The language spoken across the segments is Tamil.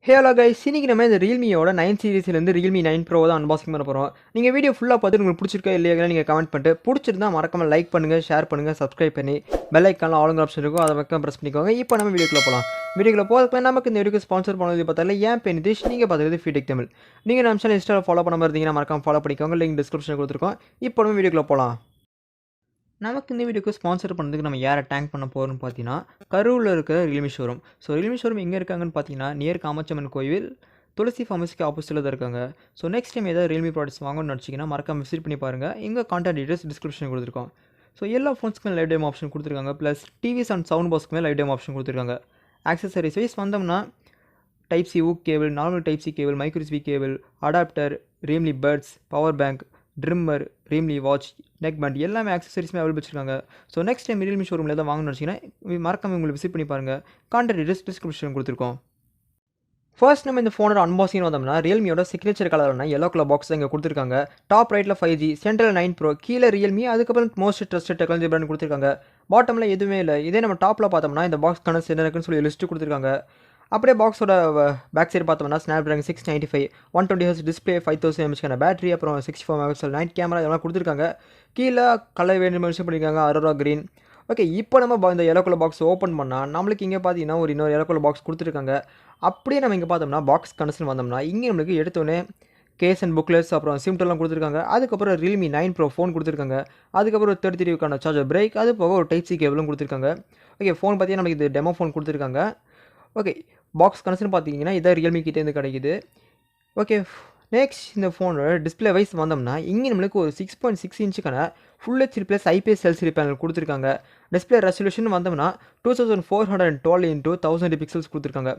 Hello guys, இன்னைக்கு நம்ம இந்த Realme-யோட 9 சீரிஸ்ல இருந்து Realme 9 Pro தான் அன்பாக்சிங் பண்ண போறோம். நீங்க வீடியோ ஃபுல்லா பார்த்துட்டு உங்களுக்கு பிடிச்சிருக்கா இல்லையா நீங்க கமெண்ட் பண்ணிட்டு பிடிச்சிருந்தா மறக்காம லைக் பண்ணுங்க, ஷேர் பண்ணுங்க, Subscribe பண்ணி பெல் ஐகான்ல ஆல் ஆப்ஷன் இருக்கும் அத பக்கம் பிரஸ் பண்ணிக்கோங்க. இப்போ நம்ம வீடியோக்குள்ள போலாம். வீடியோக்குள்ள போறதுக்கு நமக்கு இந்த வீடியோக்கு ஸ்பான்சர் பண்ணது பார்த்தா ஏன் பேர் நிதீஷ், நீங்க பார்த்தது Fewtech Tamil. நீங்க நம்ம சேனல் இன்ஸ்டால ஃபாலோ பண்ணாம இருந்தீங்கன்னா மறக்காம ஃபாலோ பண்ணிக்கோங்க. லிங்க் டிஸ்கிரிப்ஷன்ல கொடுத்திருக்கோம். இப்போ நம்ம வீடியோக்குள்ள போலாம். நமக்கு இந்த வீடியோக்கு ஸ்பான்சர் பண்ணுறதுக்கு நம்ம யாரை டேங்க் பண்ண போகிறோம்னு பார்த்தீங்கன்னா கரூரில் இருக்கிற Realme showroom. So Realme showroom எங்கே இருக்காங்கன்னு பார்த்தீங்கன்னா நியர் காமாட்சியம்மன் கோயில் துளசி ஃபார்மசிக்கு ஆப்போசிட்டில் தான் இருக்காங்க. ஸோ நெக்ஸ்ட் டைம் ஏதாவது ரியல்மி ப்ராடக்ட்ஸ் வாங்கணும்னு நினச்சிங்கன்னா மறக்காம விசிட் பண்ணி பாருங்கள். எங்கள் கான்டாக்ட் டீட்டெயில்ஸ் டிஸ்கிரிப்ஷன் கொடுத்துருக்கோம். ஸோ எல்லா ஃபோன்ஸ்க்குமே லைவ் டேம் ஆப்ஷன் கொடுத்துருக்காங்க. ப்ளஸ் டிவிஸ் அண்ட் சவுண்ட் பாக்ஸ்க்குமே லைவ் டேம் ஆப்ஷன் கொடுத்துருக்காங்க. ஆக்சசரிஸ் வைஸ் வந்தோம்னா டைப் சி ஊக் cable, normal type C cable, micro USB cable, adapter, Realme buds, power bank, trimmer, Realme watch, neck band எல்லாமே ஆக்சசரிஸுமே அவைலபிள் வச்சிருக்காங்க. ஸோ நெக்ஸ்ட் டைம் ரியல்மி ஷோரூமில் எதாவது வாங்கணும்னு வச்சிங்கன்னா மறக்காம உங்களுக்கு விசிட் பண்ணி பாருங்கள். கான்டாக்ட் டீட்டெயில்ஸ் டிஸ்கிரிப்ஷன் கொடுத்துருக்கோம். ஃபர்ஸ்ட் நம்ம இந்த ஃபோனோட அன்பாக்சிங் வந்தோம்னா ரியல்மியோட சிக்னேச்சர் கலரான எல்லோ கலர் பாக்ஸ் இங்கே கொடுத்துருக்காங்க. டாப் ரைட்டில் 5G, சென்ட்ரல் 9 Pro, கீழே ரியல்மி, அதுக்கப்புறம் மோஸ்ட் ட்ரஸ்டட் டெக்னாலஜி பிராண்ட் கொடுத்துருக்காங்க. பாட்டமில் எதுவுமே இல்லை. இதே நம்ம டாப்பில் பார்த்தோம்னா இந்த பாக்ஸ் கனெக்ட் என்ன இருக்குன்னு சொல்லி லிஸ்ட்டு கொடுத்துருக்காங்க. அப்படியே பாக்ஸோட பேக் சைடு பார்த்தோம்னா Snapdragon 695, 120Hz display, 5000 mAh battery, அப்புறம் 64 MP நைட் கேமரா இதெல்லாம் கொடுத்துருக்காங்க. கீழே கலர் வேணும் மென்ஷன் பண்ணியிருக்காங்க, அரோரா க்ரீன். ஓகே, இப்போ நம்ம இந்த எல்லோ கலர் பாக்ஸ் ஓப்பன் பண்ணால் நம்மளுக்கு இங்கே பார்த்தீங்கன்னா இன்னொரு எல்லோ கலர் பாக்ஸ் கொடுத்துருக்காங்க. அப்படியே நம்ம இங்கே பார்த்தோம்னா பாக்ஸ் கனெக்ஷன் வந்தோம்னா இங்கே நம்மளுக்கு எடுத்தோடனே கேஸ் அண்ட் புக்லெட்ஸ், அப்புறம் சிம்டெல்லாம் கொடுத்துருக்காங்க. அதுக்கப்புறம் ரியல்மி 9 Pro ஃபோன் கொடுத்துருக்காங்க. அதுக்கப்புறம் 33 சார்ஜர் பிரேக், அது போக ஒரு டைப் சி கேபிளும் கொடுத்துருக்காங்க. ஓகே, ஃபோன் பார்த்தீங்கன்னா நமக்கு இது டெமோ ஃபோன் கொடுத்துருக்காங்க. ஓகே, பாக்ஸ் கனெக்ஷன் பார்த்தீங்கன்னா இதான் ரியல்மி கிட்டேருந்து கிடைக்குது. ஓகே, நெக்ஸ்ட் இந்த ஃபோனோட டிஸ்பிளே வைஸ் வந்தோம்னா இங்கே நம்மளுக்கு ஒரு 6.6 இன்ச்சுக்கான full HD plus IPS LCD panel கொடுத்துருக்காங்க. டிஸ்பிளே ரெசல்யூஷன் வந்தோம்னா 2412 × 1000 பிக்சல்ஸ் கொடுத்துருக்காங்க.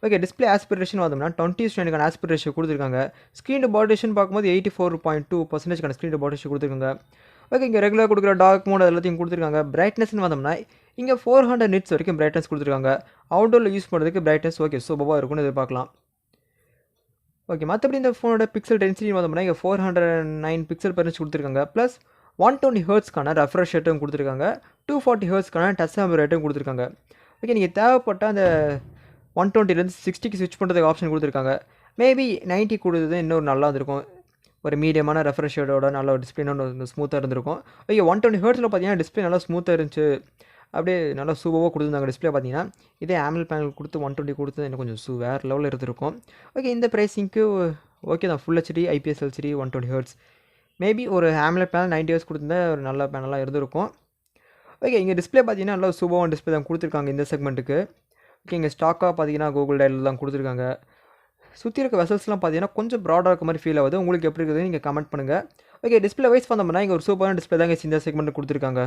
ஓகே, டிஸ்பிளே ஆஸ்பிரேஷன் வந்தோம்னா 20:9 ஆஸ்பிரேஷன் கொடுத்துருக்காங்க. ஸ்க்ரீன் டு பாடி ரேஷன் பார்க்கும்போது 84.2% ஸ்க்ரீன் டு பாடி ரேஷன் கொடுத்துருக்காங்க. ஓகே, இங்கே ரெகுலர் கொடுக்குற டார்க் மோட் எல்லாத்தையும் கொடுத்துருக்காங்க. பிரைட்னஸ்ன்னு வந்தோம்னா இங்கே 400 nits வரைக்கும் பிரைட்னஸ் கொடுத்துருக்காங்க. அவுட்டோரில் யூஸ் பண்ணுறதுக்கு பிரைட்னஸ் ஓகே சூப்பராக இருக்கும்னு எதிர்பார்க்கலாம். ஓகே, மற்றபடி இந்த ஃபோனோட பிக்சல் டென்சிட்டி வந்தோம்னா இங்கே 409 பிக்சல் பெர் இன்ச் கொடுத்துருக்காங்க. ப்ளஸ் 120 ஹெர்ட்ஸ்க்கான ரெஃப்ரெஷ் ரேட்டும் கொடுத்துருக்காங்க. 240 ஹெர்ட்ஸ்க்கான டச் சாம்பிள் ரேட்டும் கொடுத்துருக்காங்க. ஓகே, நீங்கள் தேவைப்பட்ட அந்த 120லேருந்து 60க்கு ஸ்விட்ச் பண்ணுறதுக்கு ஆப்ஷன் கொடுத்துருக்காங்க. மேபி 90 கொடுத்தது இன்னொரு நல்லா இருந்திருக்கும். ஒரு மீடியமான ரெஃப்ரெஷ் ரேட்டோட நல்ல ஒரு டிஸ்பிளே இன்னும் ஸ்மூத்தாக இருந்திருக்கும். ஓகே, 120 ஹெர்ட்ஸில் பார்த்தீங்கன்னா டிஸ்பிளே நல்லா ஸ்மூத்தாக இருந்துச்சு. அப்படியே நல்லா சூப்பராக கொடுத்துருந்தாங்க டிஸ்பிளே பார்த்தீங்கன்னா. இதே AMOLED பேனல் கொடுத்து 120 கொடுத்து எனக்கு கொஞ்சம் வேறு லெவலில் இருந்திருக்கும். ஓகே, இந்த ப்ரைஸிங்க்கு ஓகே தான். Full HD IPS LCD 120 hertz. Maybe ஒரு AMOLED பேனல் 90 ஹெர்ட்ஸ் கொடுத்துருந்தா ஒரு நல்ல பேனலாக இருந்திருக்கும். ஓகே, இங்கே டிஸ்பிளே பார்த்தீங்கன்னா நல்லா சூப்பரான டிஸ்பிளே தான் கொடுத்துருக்காங்க இந்த செக்மெண்ட்டுக்கு. ஓகே, இங்கே ஸ்டாக்காக பார்த்தீங்கன்னா கூகுள் டைல் தான் கொடுத்துருக்காங்க. சுற்றி இருக்க வெசல்ஸ்லாம் பார்த்தீங்கன்னா கொஞ்சம் ப்ராடாக இருக்க மாதிரி ஃபீல் ஆகுது. உங்களுக்கு எப்படி இருக்குது நீங்கள் கமெண்ட் பண்ணுங்கள். ஓகே, டிஸ்பிளே வைஸ் வந்தோம்னா இங்கே ஒரு சூப்பரான டிஸ்பிளே தான் இந்த செக்மெண்ட்டு கொடுத்துருக்காங்க.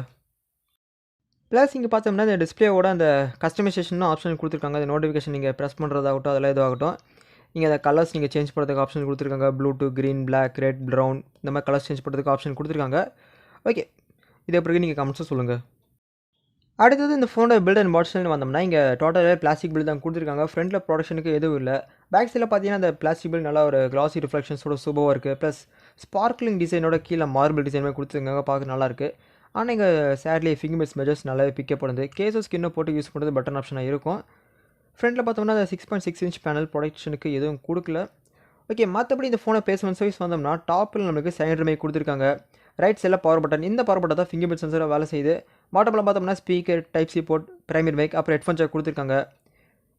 ப்ளஸ் இங்கே பார்த்தோம்னா இந்த டிஸ்பிளேவோட அந்த கஸ்டமைசேஷன் ஆப்ஷன் கொடுத்துருக்காங்க. அந்த நோட்டிஃபிகேஷன் நீங்கள் ப்ரெஸ் பண்ணுறதாகட்டும் அதெல்லாம் இதுவாகட்டும். நீங்கள் அந்த கலர்ஸ் நீங்கள் சேஞ்ச் பண்ணுறதுக்கு ஆப்ஷன் கொடுத்துருக்காங்க. Blue to green, black, red, brown இந்த மாதிரி கலர்ஸ் சேஞ்ச் பண்ணுறதுக்கு ஆப்ஷன் கொடுத்துருக்காங்க. ஓகே, இது எப்படி நீங்கள் கமெண்ட்ஸும் சொல்லுங்கள். அடுத்தது இந்த ஃபோனோட பில்ட் அண்ட் பாட்ஸ்ன்னு வந்தோம்னா இங்கே டோட்டலாக பிளாஸ்டிக் பில்ட் தான் கொடுத்துருக்காங்க. ஃப்ரண்ட்டில் ப்ரொடக்ஷனுக்கு எதுவும் இல்லை. பேக் சைடில் பார்த்தீங்கன்னா அந்த பிளாஸ்டிக் பில்ட் நல்லா ஒரு கிளாசி ரிஃப்ளெக்ஷன்ஸோட சூப்பராக இருக்குது. ப்ளஸ் ஸ்பார்க்லிங் டிசைனோட கீழே மார்பிள் டிசைனுமே கொடுத்துருக்காங்க. பார்க்க நல்லாயிருக்கு. ஆனால் இங்கே சேட்லி ஃபிங்கர் மெஜர்ஸ் நல்லாவே பிக்கப் பண்ணுது. கேஸஸ் ஸ்கின்னை போட்டு யூஸ் பண்ணுறது பட்டன் ஆப்ஷனாக இருக்கும். ஃப்ரண்ட்டில் பார்த்தோம்னா அந்த 6.6 இன்ச் பேனல் ப்ரொடக்ஷனுக்கு எதுவும் கொடுக்கல. ஓகே, மற்றபடி இந்த ஃபோனை பேஸ்மெண்ட் சைஸ் வந்தோம்னா டாப்பில் நம்மளுக்கு செகண்டரி கொடுத்துருக்காங்க. ரைட் சைடில் பவர் பட்டன், இந்த பவர் பட்டன் தான் ஃபிங்கர் சென்சராக வேலை செய்யுது. பாட்டமில் பார்த்தோம்னா speaker, type C port, primary mic, அப்புறம் ஹெட்ஃபோன் ஜாக் கொடுத்துருக்காங்க.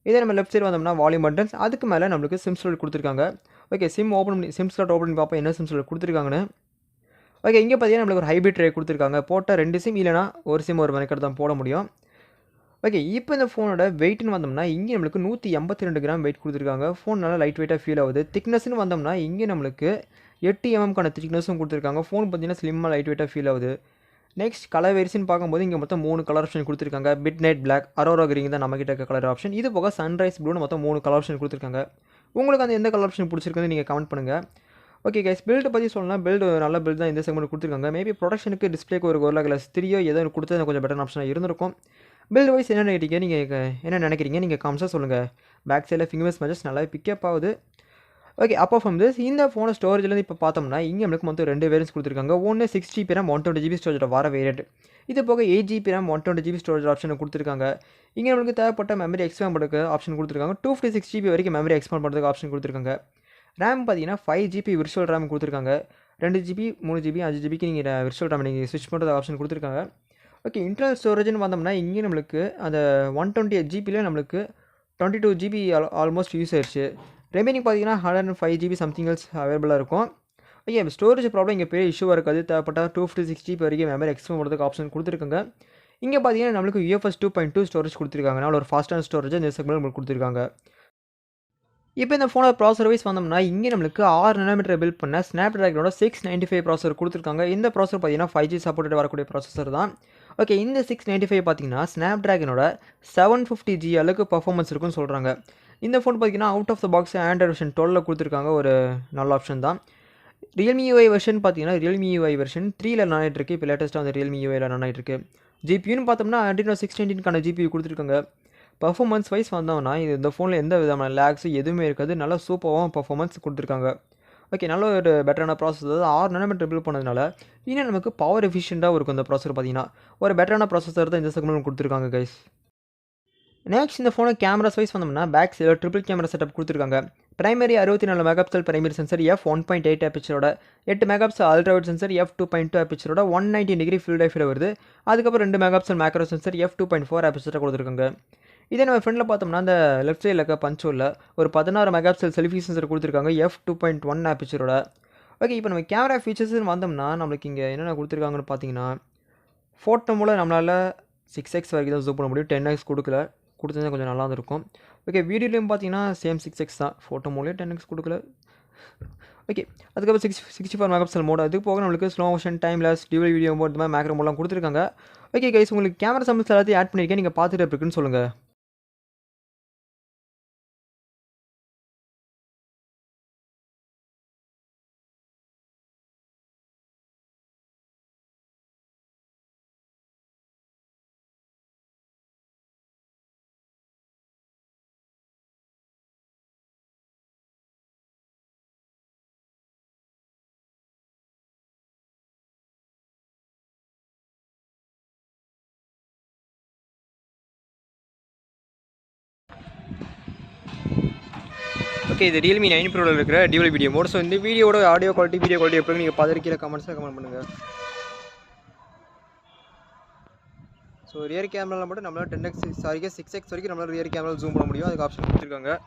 இதே நம்ம லெஃப்ட் சைடு வந்தோம்னா வால்யூம் பட்டன்ஸ், அதுக்கு மேலே நம்மளுக்கு சிம் ஸ்லாட் கொடுத்துருக்காங்க. ஓகே, சிம் ஸ்லாட் ஓப்பன் பண்ணி பார்ப்போம் என்ன சிம் ஸ்லாட் கொடுத்துருக்காங்கன்னு. ஓகே, இங்கே பார்த்தீங்கன்னா நம்மளுக்கு ஒரு ஹைபிரிட் ட்ரே கொடுத்துருக்காங்க. போட்டால் 2 சிம் இல்லைனா ஒரு சிம் ஒரு மெனக்கெட் தான் போட முடியும். ஓகே, இப்போ இந்த ஃபோனோட வெயிட்னு வந்தோம்னா இங்கே நம்மளுக்கு 182 கிராம் வெயிட் கொடுத்துருக்காங்க. ஃபோன் நல்லா லைட் வெயிட்டாக ஃபீல் ஆகுது. திக்னஸ்ன்னு வந்தோம்னா இங்கே நம்மளுக்கு 8 mm திக்னஸும் கொடுத்துருக்காங்க. ஃபோன் பார்த்தீங்கன்னா ஸ்லிம்மாக லைட் வெயிட்டாக ஃபீல் ஆகுது. நெக்ஸ்ட் கலர் வேரியேஷன் பார்க்கும்போது இங்கே மொத்தம் 3 கலர் ஆப்ஷன் கொடுத்துருக்காங்க. Midnight black, aurora green தான் நம்மகிட்ட இருக்க கலர் ஆப்ஷன். இது போக சன்ரைஸ் ப்ளூன்னு மொத்தம் 3 கலர் ஆப்ஷன் கொடுத்துருக்காங்க. உங்களுக்கு அந்த எந்த கலர் ஆப்ஷன் பிடிச்சிருக்குன்னு நீங்கள் கமெண்ட் பண்ணுங்கள். ஓகே கைஸ், பில்டு பற்றி சொல்லலாம். பில்டு நல்ல பில்டு தான் இந்த செக்மெண்ட் கொடுத்துருக்காங்க. மேபி ப்ரொடக்ஷனுக்கு டிஸ்பிளேக்கு ஒரு Gorilla Glass 3 ஏதோ கொடுத்தது கொஞ்சம் பெட்டர் ஆப்ஷனாக இருந்திருக்கும். பில்டு வைஸ் என்ன நினைக்கிறீங்க, நீங்கள் என்ன நினைக்கிறீங்க நீங்கள் காமிச்சா சொல்லுங்கள். பேக் சைடில் ஃபிங்கர் மெஜர்ஸ் நல்லாவே பிக்கப் ஆகுது. ஓகே, அப்பார்ட் ஃப்ரம் திஸ் இந்த ஃபோனை ஸ்டோரேஜ்லேருந்து இப்போ பார்த்தோம்னா இங்கே நம்மளுக்கு மொத்தம் 2 வேரியன்ட்ஸ் கொடுத்துருக்காங்க. ஒன்று 6GB RAM 120GB ஸ்டோரேஜோட வர வேரியண்ட். இது போக 8GB RAM 120GB storage option கொடுத்துருக்காங்க. இங்கே நம்மளுக்கு தேவைப்பட்ட மெமரி எக்ஸ்பேண்ட் பண்ணுறதுக்கு ஆப்ஷன் கொடுத்துருக்காங்க. 256GB வரைக்கும் மெமரி எக்ஸ்பேண்ட் பண்ணுறதுக்கு ஆப்ஷன் கொடுத்துருக்காங்க. ரேம் பார்த்தீங்கன்னா 5GB விர்ச்சுவல் ரேம் கொடுத்துருக்காங்க. 2GB 3GB 5GBக்கு நீங்கள் விர்ச்சுவல் ரேம் நீங்கள் ஸ்விட்ச் பண்ணுறது ஆப்ஷன் கொடுத்துருக்காங்க. ஓகே, இன்டர்னல் ஸ்டோரேஜ்னு பார்த்தோம்னா இங்கே நம்மளுக்கு அந்த 128GB நம்மளுக்கு 22GB ஆல்மோஸ்ட் யூஸ் ஆயிடுச்சு. ரிமைனிங் பார்த்தீங்கன்னா 105GB சம்திங் எல்ஸ் அவைலபிளாக இருக்கும். ஓகே, ஸ்டோரேஜ் ப்ராப்ளம் இங்கே பெரிய இஷ்யூவாக இருக்காது. தேவைப்பட்ட 256GB வரைக்கும் மெமரி எக்ஸ்பேண்ட் பண்ணுறதுக்கு ஆப்ஷன் கொடுத்துருக்காங்க. இங்கே பார்த்தீங்கன்னா நம்மளுக்கு UFS 2.2 ஸ்டோரேஜ் கொடுத்துருக்காங்க. ஒரு ஃபாஸ்டான ஸ்டோரேஜ் இந்த செக்மெண்ட் நம்மளுக்கு கொடுத்துருக்காங்க. இப்போ இந்த ஃபோனோட ப்ராசர் வைஸ் வந்தோம்னா இங்கே நம்மளுக்கு 6nm பில்ட் பண்ண ஸ்னாப்ட்ராகனோட 695 ப்ராசர் கொடுத்துருக்காங்க. இந்த ப்ராசர் பார்த்தீங்கன்னா 5G சப்போர்ட்டட் வரக்கூடிய ப்ராசஸர் தான். ஓகே, இந்த 695 பார்த்தீங்கன்னா ஸ்னாப்ட்ராகனோட 750G அளவுக்கு பர்ஃபார்மன்ஸ் இருக்குன்னு சொல்கிறாங்க. இந்த ஃபோன் பார்த்தீங்கன்னா out of the box Android version 12 கொடுத்துருக்காங்க. ஒரு நல்ல ஆப்ஷன் தான். Realme UI வெர்ஷன் பார்த்தீங்கன்னா Realme UI வெர்ஷன் 3ல ரன் ஆகிட்டு இருக்கு. இப்போ லேட்டஸ்ட்டாக வந்து Realme UIயில் ரன் ஆகிட்டு இருக்கு. ஜிபியூன்னு பார்த்தோம்னா Adreno 619க்கான ஜிபியூ கொடுத்துருக்காங்க. பர்ஃபார்மன்ஸ் வைஸ் வந்தோம்னா இந்த ஃபோனில் எந்த விதமான லேக்ஸும் எதுவுமே இருக்காது. நல்லா சூப்பராகவும் பர்ஃபார்மன்ஸ் கொடுத்துருக்காங்க. ஓகே, நல்ல ஒரு பெட்டரான ப்ராசஸ். அதாவது 6nm பில்ட் பண்ணதுனால இன்னும் நமக்கு பவர் எஃபிஷியண்ட்டாக இருக்கும். இந்த ப்ராசஸர் பார்த்தீங்கன்னா ஒரு பெட்டரான ப்ராசஸர் தான் இந்த செக்மெண்ட் கொடுத்துருக்காங்க கைஸ். நெக்ஸ்ட் இந்த ஃபோனை கேமராஸ் வைஸ் வந்தோம்னா பேக் சைடில் ட்ரிபிள் கேமரா செட்டப் கொடுத்துருக்காங்க. Primary 64 megapixel primary sensor f1.8 ஆப்பிச்சரோட 8 மெகாபிக்சல் அல்ட்ராவைட் சென்சர் f2.2 ஆப்பிச்சரோட 190 டிகிரி ஃபீல்ட் ஆஃப் வருது. அதுக்கப்புறம் 2 மெகாபிக்சல் மேக்ரோ சென்சர் f2.4 ஆப்பிச்சரை கொடுத்துருக்காங்க. இதே நம்ம ஃப்ரெண்டில் பார்த்தோம்னா அந்த லெஃப்ட் சைடில் இருக்க பஞ்சோவில் ஒரு 16 மெகாபிக்சல் செல்ஃபி சென்சர் கொடுத்துருக்காங்க f2.1 ஆப்பிச்சரோட. ஓகே, இப்போ நம்ம கேமரா ஃபீச்சர்ஸ்னு வந்தோம்னா நம்மளுக்கு இங்கே என்னென்ன கொடுத்துருக்காங்கன்னு பார்த்தீங்கன்னா ஃபோட்டோ மூலம் நம்மளால் 6x வரைக்கும் தான் ஜூம் பண்ண முடியும். 10x கொடுத்தது கொஞ்சம் நல்லா இருக்கும். ஓகே, வீடியோலையும் பார்த்தீங்கன்னா சேம் 6x தான். ஃபோட்டோ மூலையும் 10x கொடுக்கல. ஓகே, அதுக்கப்புறம் 64 மெகாபிக்சல் மோட். அது போக நம்மளுக்கு slow motion, timeless, dual video mode, இந்த மாதிரி மேக்ரோ மோட்லாம் கொடுத்துருக்காங்க. ஓகே கைஸ், உங்களுக்கு கேமரா சம்ஸ் எல்லாத்தையும் ஆட் பண்ணியிருக்கேன். நீங்கள் பார்த்துட்டு இருக்குன்னு சொல்லுங்கள். ஓகே, இது Realme 9 Proவில் இருக்கிற டியூவல் வீடியோ மோட். ஸோ இந்த வீடியோட ஆடியோ குவாலிட்டி, வீடியோ குவாலிட்டி எப்படி நீங்கள் பார்த்துருக்கீங்க கமெண்ட்ஸில் கமெண்ட் பண்ணுங்கள். ஸோ ரியர் கேமராவில் மட்டும் நம்மளால் 6x வரைக்கும் நம்மளால் ரியர் கேமரா ஜூம் பண்ண முடியும். அதுக்கு ஆப்ஷன் கொடுத்துருக்காங்க.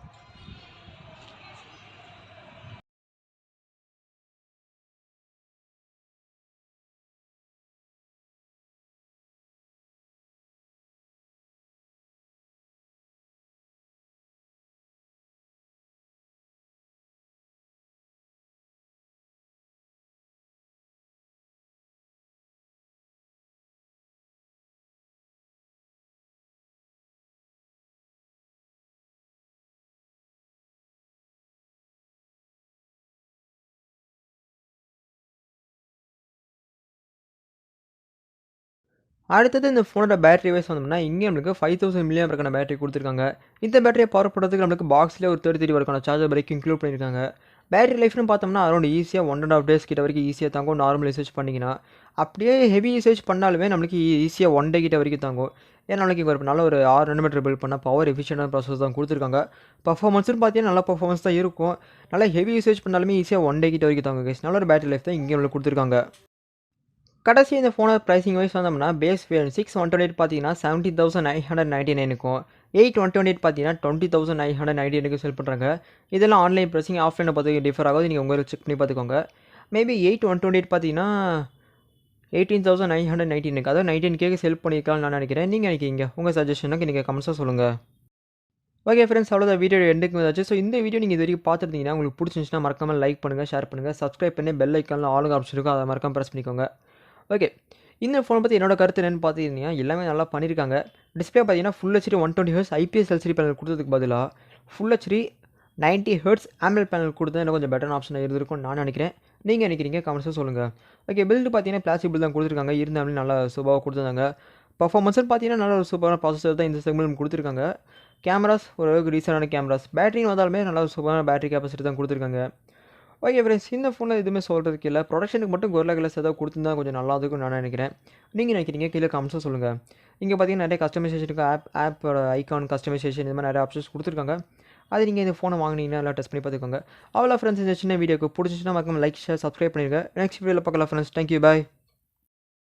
அடுத்தது இந்த ஃபோனோட பேட்டரி வைஸ் வந்தோம்னா இங்கே நம்மளுக்கு 5000 mAh பேட்டரி கொடுத்துருக்காங்க. இந்த பேட்டரியை பவர் பண்ணுறதுக்கு நம்மளுக்கு பாக்ஸில் ஒரு 33 வரைக்கான சார்ஜர் வரைக்கும் இன்க்ளூட் பண்ணியிருக்காங்க. பேட்டரி லைஃப்னு பார்த்தோம்னா அரௌண்ட் ஈஸியாக 1.5 days கிட்ட வரைக்கும் ஈஸியாக தாங்கும். நார்மல் யூசேஜ் பண்ணிங்கன்னா அப்படியே ஹெவி யூசேஜ் பண்ணாலுமே நம்மளுக்கு ஈஸியாக 1 day கிட்ட வரைக்கும் தாங்கும். ஏன்னா நம்மளுக்கு ஒரு நல்ல ஒரு 6nm பில்ட் பண்ண பவர் எஃபிஷியண்டான ப்ராசஸ் தான் கொடுத்துருக்காங்க. பர்ஃபார்மன்ஸ்னு பார்த்தீங்கன்னா நல்ல பர்ஃபார்மன்ஸ் தான் இருக்கும். நல்லா ஹெவி யூசேஜ் பண்ணாலுமே ஈஸியாக 1 day கிட்ட வரைக்கும் தாங்க கைஸ். நல்ல ஒரு பேட்டரி லைஃப் தான் இங்கே நம்மளுக்கு கொடுத்துருக்காங்க. கடைசி இந்த ஃபோனோட ப்ரைஸிங் வைஸ் வந்தோம்னா பேஸ் வேரியன்ட் 6/128 பார்த்தீங்கன்னா 17,999க்கும் 8/128 பார்த்தீங்கன்னா 20,999க்கும் செல் பண்ணுறாங்க. இதெல்லாம் ஆன்லைன் ப்ரைஸிங், ஆஃப்லைனை பார்த்து டிஃபர் ஆகுது. நீங்கள் உங்களுக்கு செக் பண்ணி பார்த்துக்கோங்க. மேபி 8/128 பார்த்தீங்கன்னா 18,999, அதாவது 19K செல் பண்ணியிருக்கலாம்னு நான் நினைக்கிறேன். நீங்கள் நினைக்கிறீங்க உங்கள் சஜஷனுக்கு நீங்கள் கமெண்ட்ஸாக சொல்லுங்கள். ஓகே ஃப்ரெண்ட்ஸ், அவ்வளோதான் வீடியோ எண்டுக்கு வந்தாச்சு. ஸோ இந்த வீடியோ நீங்கள் இது வரைக்கும் பார்த்துருந்தீங்கன்னா உங்களுக்கு பிடிச்சிருந்துச்சுன்னா மறக்காமல் லைக் பண்ணுங்கள், ஷேர் பண்ணுங்கள், சப்ஸ்கிரைப் பண்ணி பெல் ஐக்கானில் ஆளுங்க ஆப்ஷன் இருக்கும், அதை மறக்காமல் ப்ரெஸ் பண்ணிக்கோங்க. ஓகே, இந்த ஃபோனை பற்றி என்னோட கருத்து என்னென்னு பார்த்துக்கிட்டிங்கன்னா எல்லாமே நல்லா பண்ணியிருக்காங்க. டிஸ்பிளே பார்த்தீங்கன்னா full HD 120Hz IPS LCD panel கொடுத்ததுக்கு பதிலாக full HD 90Hz AMOLED panel கொடுத்தா இன்னும் கொஞ்சம் பெட்டரான ஆப்ஷனாக இருந்திருக்கும்னு நான் நினைக்கிறேன். நீங்கள் நினைக்கிறீங்க கமெண்ட்ஸும் சொல்லுங்கள். ஓகே, பில்டு பார்த்தீங்கன்னா பிளாஸ்டிக் பில் தான் கொடுத்துருக்காங்க. இருந்தாலும் நல்லா சூப்பராக கொடுத்துருந்தாங்க. பர்ஃபார்மன்ஸ்னு பார்த்தீங்கன்னா நல்ல ஒரு சூப்பரான ப்ராசஸர் தான் இந்த செக்மெண்ட் கொடுத்துருக்காங்க. கேமராஸ் ஓரளவுக்கு ரீசெண்டான கேமராஸ். பேட்டரின்னு வந்தாலுமே நல்ல ஒரு சூப்பரான பேட்டரி கெப்பாசிட்டி தான் கொடுத்துருக்காங்க. ஓகே ஃப்ரெண்ட்ஸ், இந்த ஃபோனில் எதுவுமே சொல்கிறதுக்கு இல்லை. ப்ரொடக்ஷனுக்கு மட்டும் கொரில்லா கிளாஸ் ஏதாவது கொடுத்துருந்தா கொஞ்சம் நல்லா இருக்கும்னு நான் நினைக்கிறேன். நீங்கள் நினைக்கிறீங்க கீழே கமெண்ட்ஸாக சொல்லுங்கள். இங்கே பார்த்தீங்கன்னா நிறைய கஸ்டமைசேஷனுக்கு ஆப்போட ஐகான் கஸ்டமைசேஷன் இந்த மாதிரி நிறைய ஆப்ஷன்ஸ் கொடுத்துருக்காங்க. அது நீங்கள் இந்த ஃபோனை வாங்கினீங்கன்னா எல்லாம் டெஸ்ட் பண்ணி பார்த்துக்கோங்க. அவ்வளோ ஃப்ரெண்ட்ஸ், இந்த சின்ன வீடியோக்கு பிடிச்சிச்சுன்னா மறக்காம லைக் ஷேர் சப்ஸ்கிரைப் பண்ணிடுங்க. நெக்ஸ்ட் வீடியோவில் பார்க்கலாம் ஃப்ரெண்ட்ஸ். தேங்க்யூ, பாய்.